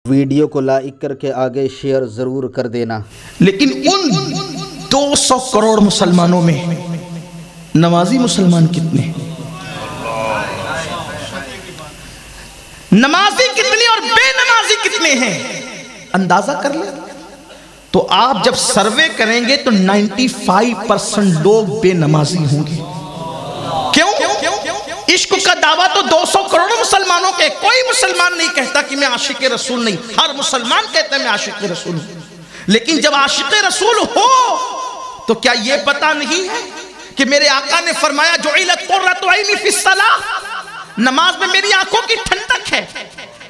Video کو like کر کے آگے شیئر ضرور کر دینا۔ لیکن ان 200 کروڑ مسلمانوں میں نمازی مسلمان کتنے ہیں؟ نمازی کتنے اور بے نمازی کتنے ہیں؟ اندازہ کر لیں تو آپ جب سروے کریں گے تو 95% لوگ بے نمازی ہوں گے۔ کیوں؟ عشق کا دعویٰ تو 200 کروڑ مسلمانوں کے، کوئی مسلمان نہیں کہتا کہ میں عاشق رسول نہیں، ہر مسلمان کہتا ہے میں عاشق رسول ہوں۔ لیکن جب عاشق رسول ہو تو کیا یہ پتا نہیں ہے کہ میرے آقا نے فرمایا جعلت قرۃ عینی فی الصلاۃ، نماز میں میری آنکھوں کی ٹھنڈک ہے۔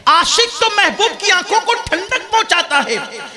عاشق تو محبوب کی آنکھوں کو ٹھنڈک پہنچاتا ہے،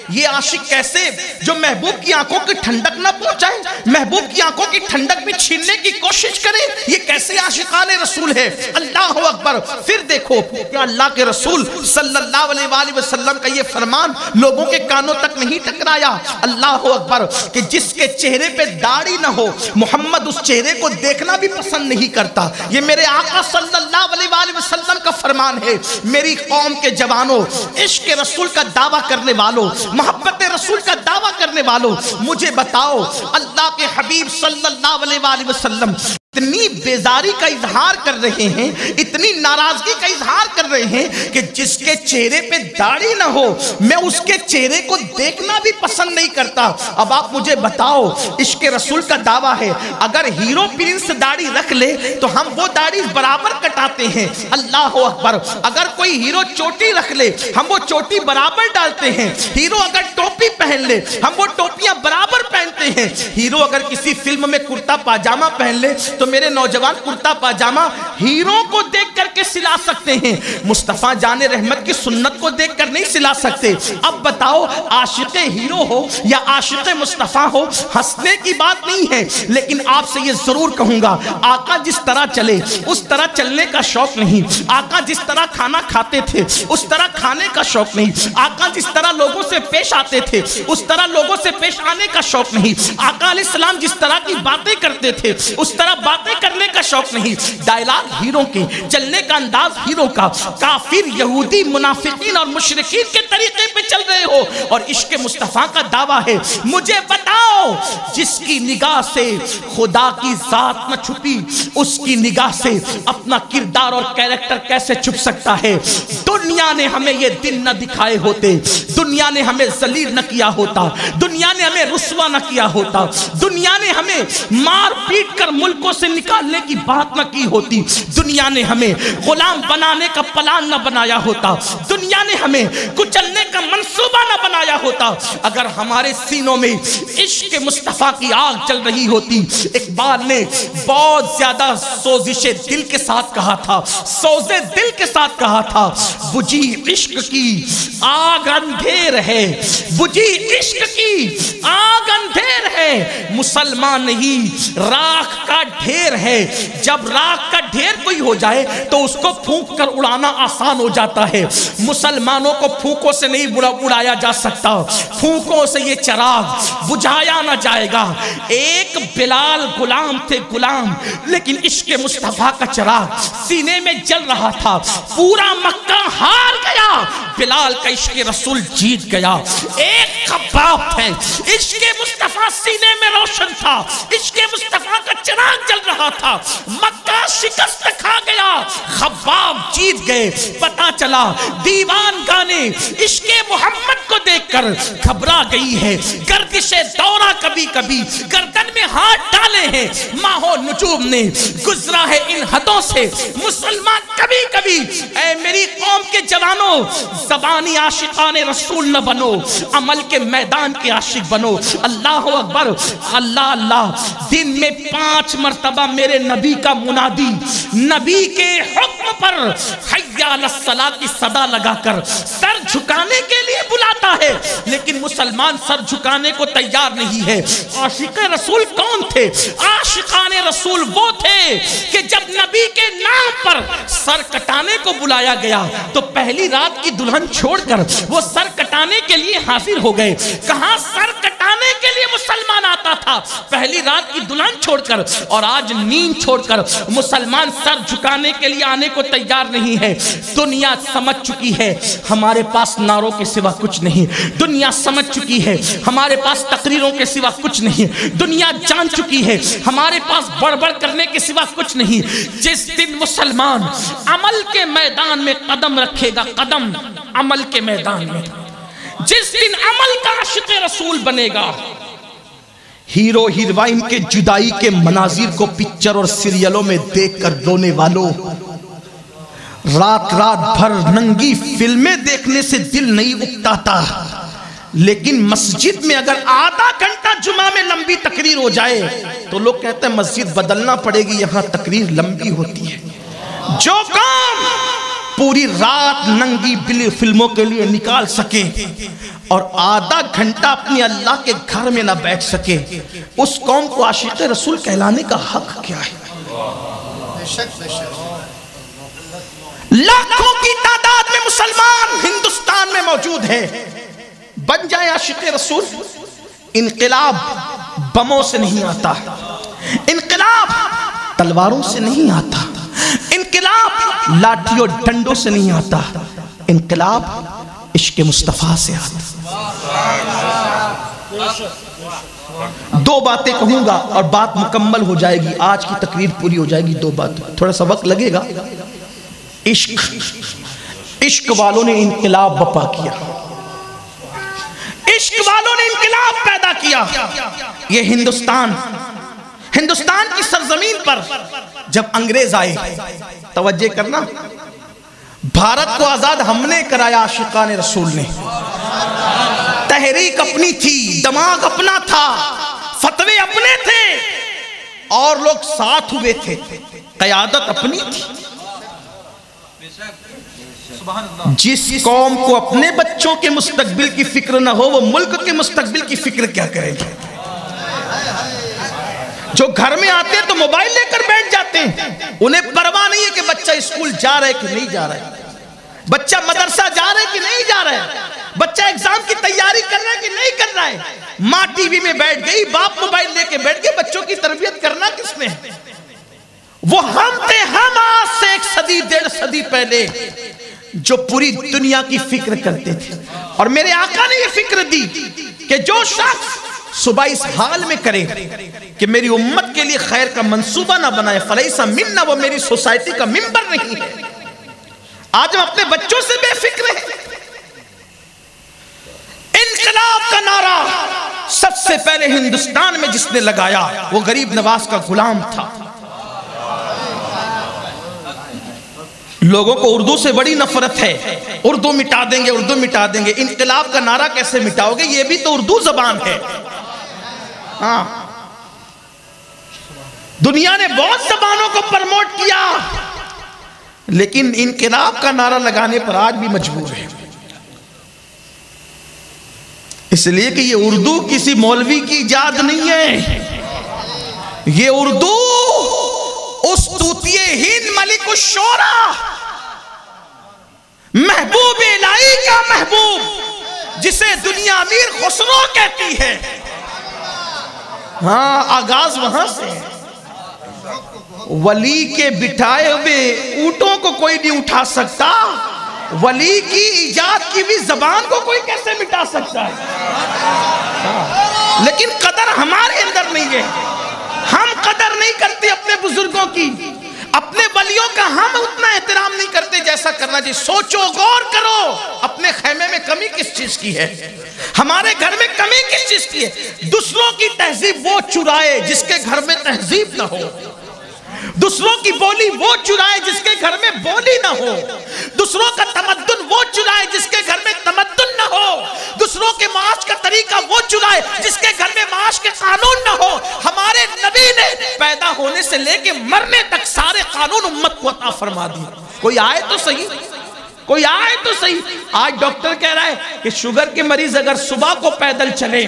یہ عاشق کیسے جو محبوب کی آنکھوں کی ٹھنڈک نہ پہنچائے، محبوب کی آنکھوں کی ٹھنڈک بھی چھیننے کی کوشش کرے، یہ کیسے عاشقان رسول ہے؟ اللہ اکبر۔ پھر دیکھو کہ اللہ کے رسول صلی اللہ علیہ وآلہ وسلم کا یہ فرمان لوگوں کے کانوں تک نہیں ٹکرایا، اللہ اکبر، کہ جس کے چہرے پہ داڑھی نہ ہو محمد اس چہرے کو دیکھنا بھی پسند نہیں کرتا۔ یہ میرے آقا صلی اللہ علیہ وآلہ وسلم کا فرمان ہے۔ میری قوم کے جوانوں، عشق رسول کا دعویٰ کرنے والوں، محبت رسول کا دعویٰ کرنے والوں، مجھے بتاؤ اللہ کے حبیب صلی اللہ علیہ وآلہ وسلم اتنی بیزاری کا اظہار کر رہے ہیں، اتنی ناراضگی کا اظہار کر رہے ہیں کہ جس کے چہرے پہ داڑھی نہ ہو میں اس کے چہرے کو دیکھنا بھی پسند نہیں کرتا۔ اب آپ مجھے بتاؤ، عشق رسول کا دعویٰ ہے، اگر ہیرو پرنس داڑھی رکھ لے تو ہم وہ داڑھی برابر کٹاتے ہیں، اللہ اکبر۔ اگر کوئی ہیرو چوٹی رکھ لے ہم وہ چوٹی برابر ڈالتے ہیں، ہیرو اگر ٹوپی پہن لے ہم وہ ٹوپیاں برابر پہنتے ہیں، ہیرو اگر کسی فلم میں کرتا پاجامہ پہن لے تو میرے نوجوان کرتا پاجامہ ہیرو کو دیکھ کر کے سلا سکتے ہیں، مصطفیٰ جان رحمت کی سنت کو دیکھ کر نہیں سلا سکتے۔ اب بتاؤ عاشق ہیرو ہو یا عاشق مصطفیٰ ہو، ہنسنے کی بات نہیں ہے، لیکن آپ سے یہ ضرور کہوں گا آقا جس طرح چلے اس طرح چلنے کا شوق نہیں، آقا جس طرح کھانا کھاتے تھے اس طرح کھانے کا شوق نہیں، آقا جس طرح لوگوں سے پیش آتے تھے اس طرح لوگوں سے پیش آنے کا شوق نہیں، آقا علیہ السلام جس طرح کی باتیں کرتے تھے اس طرح باتیں کرنے کا شوق نہیں۔ ڈائلاگ ہیرو کے، چلنے کا انداز ہیرو کا، کافر یہودی منافقین اور مشرکین کے طریقے پہ چل رہے ہو اور عشق مصطفیٰ کا دعویٰ ہے۔ مجھے بتاؤ جس کی نگاہ سے خدا کی ذات نہ چھپی اس کی نگاہ سے اپنا کردار اور کیریکٹر کیسے چھپ سکتا ہے؟ دنیا نے ہمیں یہ دن نہ دکھائے ہوتے، دنیا نے ہمیں ذلیل نہ کیا ہوتا، دنیا نے ہمیں رسوا نہ کیا ہوتا، دنیا نے ہمیں مار پیٹ کر ملکوں سے نکالنے کی بات نہ کی ہوتی، دنیا نے ہمیں غلام بنانے کا پلان نہ بنایا ہوتا، دنیا نے ہمیں کچلنے کا منصوبہ نہ بنایا ہوتا، اگر ہمارے سینوں میں عشق مصطفیٰ کی آگ چل رہی ہوتی۔ اقبال نے بہت زیادہ سوزش دل کے ساتھ کہا تھا، سوز دل کے ساتھ کہا تھا، بجھی عشق کی آگ اندھیر ہے، بجھی عشق کی آگ اندھیر ہے، مسلمان نہیں راکھ کا ڈھیر ہے، جب راکھ کا ڈھیر کوئی ہو جائے تو اس کو پھونک کر اڑانا آسان ہو جاتا ہے، مسلمانوں کو پھونکوں سے نہیں اڑایا جا سکتا، پھونکوں سے یہ چراغ بجھایا نہ جائے گا۔ ایک بلال غلام تھے، غلام، لیکن عشق مصطفیٰ کا چراغ سینے میں جل رہا تھا، پورا مکہ ہار گیا، بلال کا عشق رسول جیت گیا۔ ایک خباب تھے، عشق مصطفیٰ سینے میں روشن تھا، عشق مصطفیٰ کا چراغ جل رہا تھا، مکہ شکست کھا گیا، خباب جیت گئے۔ پتا چلا دیوان گانے عشق محمد کو دیکھ کر گھبرا گئی ہے، گردش دورہ کبھی کبھی گردن میں ہاتھ ڈالے ہیں، ماہو نجوم نے گزرا ہے ان حدوں سے، مسلمان کبھی کبھی اے میری قوم کے جوانوں زبانی عاشقان رسول نہ بنو، عمل کے میدان کے عاشق بنو۔ اللہ اکبر، اللہ اللہ۔ دن میں 5 مرتبہ میرے نبی کا منادی نبی کے حکم پر حی علی الصلاۃ کی صدا لگا کر سر جھکانے کے لیے بلاتا ہے، لیکن مسلمان سر جھکانے کو تیار نہیں ہے۔ عاشق رسول کون تھے؟ عاشقان رسول وہ تھے کہ جب نبی کے نام پر سر کٹانے کو بلایا گیا تو پہلی رات کی دلہن چھوڑ کر وہ سر کٹانے کے لیے حاضر ہو گئے۔ کہاں سر کٹانے کے لیے مسلمان آتا تھا پہلی رات کی دلہن چھوڑ کر، اور آج نیند چھوڑ کر مسلمان سر جھکانے کے لیے آنے کو تیار نہیں ہے۔ دنیا سمجھ چکی ہے ہمارے پاس نعروں کے سوا کچھ نہیں، دنیا سمجھ چکی ہے ہمارے پاس تقریروں کے سوا کچھ نہیں، دنیا جان چکی ہے ہمارے پاس بڑبڑ کرنے کے سوا کچھ نہیں۔ جس دن مسلمان عمل کے میدان میں قدم رکھے گا، قدم عمل کے میدان میں، جس دن عمل کا عاشق رسول بنے گا، ہیرو ہیروائن کے جدائی کے مناظر کو پکچر اور سیریلوں میں دیکھ کر رونے والوں، رات رات بھر ننگی فلمیں دیکھنے سے دل نہیں اکتاتا، لیکن مسجد میں اگر آدھا گھنٹہ جمعہ میں لمبی تقریر ہو جائے تو لوگ کہتے ہیں مسجد بدلنا پڑے گی، یہاں تقریر لمبی ہوتی ہے۔ جو کام پوری رات ننگی فلموں کے لیے نکال سکے اور آدھا گھنٹہ اپنی اللہ کے گھر میں نہ بیٹھ سکے، اس قوم کو عاشق رسول کہلانے کا حق کیا ہے؟ لاکھوں کی تعداد میں مسلمان ہندوستان میں موجود ہیں، بن جائے عاشق رسول۔ انقلاب بموں سے نہیں آتا، انقلاب تلواروں سے نہیں آتا، انقلاب لاٹھیوں ڈنڈوں سے نہیں آتا، انقلاب عشق مصطفیٰ سے آتا۔ دو باتیں کہوں گا اور بات مکمل ہو جائے گی، آج کی تقریر پوری ہو جائے گی۔ دو بات، تھوڑا سا وقت لگے گا۔ عشق والوں نے انقلاب بپا کیا، عشق والوں نے انقلاب پیدا کیا۔ یہ ہندوستان کی سرزمین پر جب انگریز آئے، توجہ کرنا، بھارت کو آزاد ہم نے کرایا، عاشقان رسول نے۔ تحریک اپنی تھی، دماغ اپنا تھا، فتوے اپنے تھے، اور لوگ ساتھ ہوئے تھے، قیادت اپنی تھی۔ جس قوم کو اپنے بچوں کے مستقبل کی فکر نہ ہو، وہ ملک کے مستقبل کی فکر کیا کرے گا؟ جو گھر میں آتے ہیں تو موبائل لے کر بیٹھ جاتے ہیں، انہیں پرواہ نہیں ہے کہ بچہ اسکول جا رہا ہے کہ نہیں جا رہا ہے، بچہ مدرسہ جا رہا ہے کہ نہیں جا رہا ہے، بچہ ایگزام کی تیاری کر رہا ہے کہ نہیں کر رہا ہے۔ ماں ٹی وی میں بیٹھ گئی، باپ موبائل لے کے بیٹھ گئے، بچوں کی تربیت کرنا کس نے؟ وہ ہم تھے، ہم آج سے 1 صدی 1.5 صدی پہلے جو پوری دنیا کی فکر کرتے تھے، اور میرے آقا نے یہ فکر دی کہ جو شخص صبح اس حال میں کرے کہ میری امت کے لیے خیر کا منصوبہ نہ بنائے، فلیس منا، وہ میری سوسائٹی کا ممبر نہیں ہے۔ آج ہم اپنے بچوں سے بے فکر ہیں۔ انقلاب کا نعرہ سب سے پہلے ہندوستان میں جس نے لگایا وہ غریب نواز کا غلام تھا۔ لوگوں کو اردو سے بڑی نفرت ہے، اردو مٹا دیں گے، اردو مٹا دیں گے۔ انقلاب کا نعرہ کیسے مٹاؤ گے؟ یہ بھی تو اردو زبان ہے۔ ہاں، دنیا نے بہت زبانوں کو پرموٹ کیا، لیکن انقلاب کا نعرہ لگانے پر آج بھی مجبور ہے، اس لیے کہ یہ اردو کسی مولوی کی ایجاد نہیں ہے۔ یہ اردو اس طوطیے ہند ملک الشعرا، محبوب الہی کا محبوب، جسے دنیا امیر خسرو کہتی ہے، ہاں آغاز وہاں سے۔ ولی کے بٹھائے ہوئے اونٹوں کو کوئی نہیں اٹھا سکتا، ولی کی ایجاد کی بھی زبان کو کوئی کیسے مٹا سکتا ہے؟ لیکن قدر ہمارے اندر نہیں ہے، ہم قدر نہیں کرتے اپنے بزرگوں کی، اپنے ولیوں کا ہم اتنا احترام نہیں کرتے جیسا کرنا چاہیے۔ سوچو، غور کرو، اپنے خیمے میں کمی کس چیز کی ہے؟ ہمارے گھر میں کمی کس چیز کی ہے؟ دوسروں کی تہذیب وہ چرائے جس کے گھر میں تہذیب نہ ہو، دوسروں کی بولی وہ چرائے جس کے گھر میں بولی نہ ہو، دوسروں کا تمدن وہ چرائے جس کے گھر میں تمدن نہ ہو، دوسروں کے معاش کا طریقہ وہ چرائے جس کے گھر میں معاش کے قانون نہ ہو۔ ہمارے نبی نے پیدا ہونے سے لے کے مرنے تک سارے قانون امت کو عطا فرما دی۔ کوئی آئے تو صحیح، کوئی آئے تو صحیح۔ آج ڈاکٹر کہہ رہا ہے کہ شوگر کے مریض اگر صبح کو پیدل چلیں،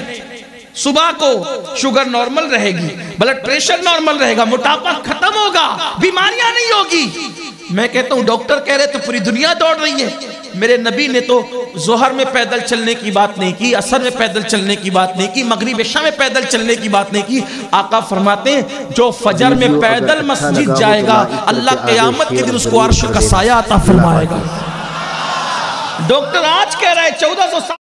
صبح کو شوگر نارمل رہے گی، بلڈ پریشر نارمل رہے گا، موٹاپا ختم ہوگا، بیماریاں نہیں ہوگی۔ میں کہتا ہوں ڈاکٹر کہہ رہے تو پوری دنیا دوڑ رہی ہے. میرے نبی نے تو ظہر میں پیدل چلنے کی بات نہیں کی, عصر میں پیدل چلنے کی بات نہیں کی, مغرب عشاء میں پیدل چلنے کی بات نہیں کی. آقا فرماتے ہیں جو فجر میں پیدل مسجد جائے گا اللہ قیامت کے دن اس کو عرش کا سایہ عطا فرمائے گا. ڈاکٹر آج کہہ رہا ہے 1400